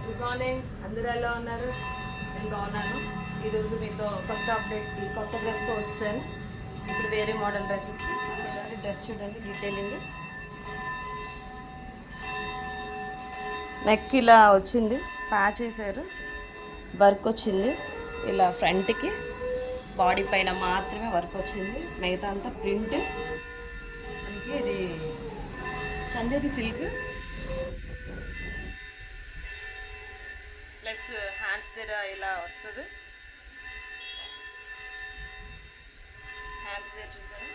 Good morning, అందరూ ఎలా ఉన్నారు? నేను బాగున్నాను. ఈరోజు మీతో కొత్త అప్డేట్కి కొత్త డ్రెస్తో వచ్చాను. ఇప్పుడు వేరే మోడల్ డ్రెస్సెస్ చూడండి. డ్రెస్ చూడండి, డీటెయిలింగ్. నెక్ ఇలా వచ్చింది, ప్యాచ్ వేసారు, వర్క్ వచ్చింది. ఇలా ఫ్రంట్కి బాడీ పైన మాత్రమే వర్క్ వచ్చింది, మిగతా అంతా ప్రింట్. అందుకే ఇది చందేరి సిల్క్ ప్లస్ హ్యాండ్స్ దగ్గర ఇలా వస్తుంది. హ్యాండ్స్ దగ్గర చూసారు,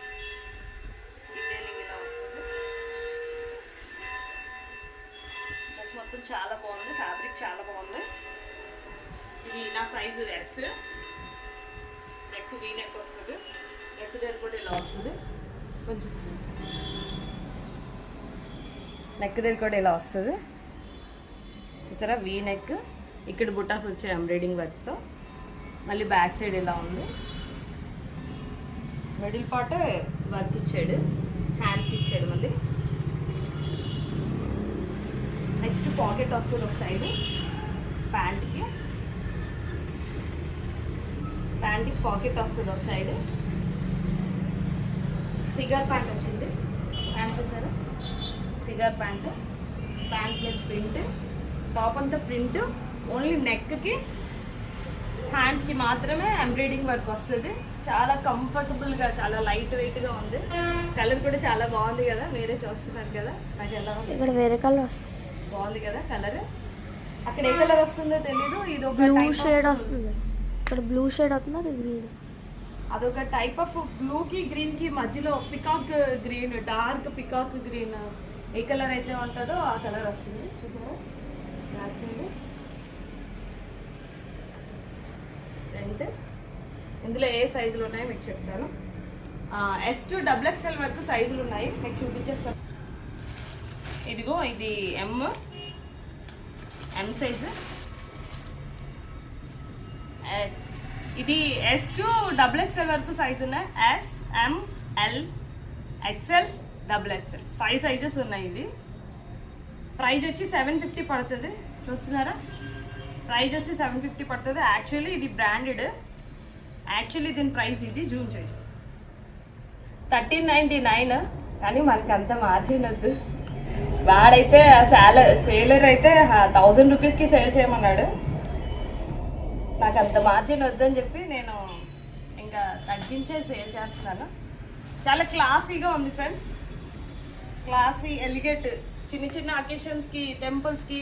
డీటెయిలింగ్ ఇలా వస్తుంది. డ్రెస్ మొత్తం చాలా బాగుంది, ఫ్యాబ్రిక్ చాలా బాగుంది. ఇది నా size S. Neck V neck వస్తుంది, నెక్ దగ్గర కూడా ఇలా వస్తుంది. కొంచెం నెక్ దగ్గర కూడా ఇలా వస్తుంది, చూసారా? వీ నెక్, ఇక్కడ బుటాస్ వచ్చాయి ఎంబ్రాయిడింగ్ వర్క్తో. మళ్ళీ బ్యాక్ సైడ్ ఇలా ఉంది, మిడిల్ పార్ట్ వర్క్ ఇచ్చాడు, హ్యాండ్స్కి ఇచ్చాడు. మళ్ళీ నెక్స్ట్ పాకెట్ వస్తుంది ఒక సైడ్. ప్యాంట్కి పాకెట్ వస్తుంది ఒక సైడ్. సిగార్ ప్యాంట్ వచ్చింది. ప్యాంట్ చూసారా? Cigar pant, pant plus print. Top అంతా ప్రింట్, ఓన్లీ నెక్కి హ్యాండ్స్కి మాత్రమే ఎంబ్రాయిడింగ్ వర్క్ వస్తుంది. చాలా కంఫర్టబుల్గా, చాలా లైట్ వెయిట్గా ఉంది. కలర్ కూడా చాలా బాగుంది కదా, మీరే చూస్తున్నారు కదా. నాకు ఎలా ఉంది? ఇక్కడ వేరే కలర్ వస్తుంది, బాగుంది కదా కలర్. అక్కడ ఏ కలర్ వస్తుందో తెలీదు. ఇది ఒక బ్లూ షేడ్ వస్తుంది. ఇక్కడ బ్లూ షేడ్ వస్తుంది, అది గ్రీన్. అదొక టైప్ ఆఫ్ బ్లూకి గ్రీన్కి మధ్యలో peacock green, dark peacock green. ఏ కలర్ అయితే ఉంటుందో ఆ కలర్ వస్తుంది. చూసారా? Matching front. ఇందులో ఏ సైజులు ఉన్నాయో మీకు చెప్తాను. S to XXL వరకు సైజులు ఉన్నాయి, మీకు చూపించేస్తాను. ఇదిగో ఇది ఎం సైజు. ఇది S to XXL వరకు సైజు ఉన్నాయి. S, M, L, XL, XXL 5 sizes ఉన్నాయి. ఇది ప్రైజ్ వచ్చి 750 పడుతుంది. చూస్తున్నారా? ప్రైజ్ వచ్చి 750 పడుతుంది. యాక్చువల్లీ ఇది బ్రాండెడ్. యాక్చువల్లీ దీని ప్రైస్ ఇది జూమ్ చేయండి 1399. కానీ మనకి అంత మార్జిన్ వద్దు. వాడైతే సేలర్ అయితే 1000 రూపీస్కి సేల్ చేయమన్నాడు. నాకు అంత మార్జిన్ వద్దని చెప్పి నేను ఇంకా తగ్గించే సేల్ చేస్తున్నాను. చాలా క్లాసీగా ఉంది ఫ్రెండ్స్, క్లాసీ, ఎలిగేట్. చిన్న చిన్న అకేషన్స్కి, టెంపుల్స్కి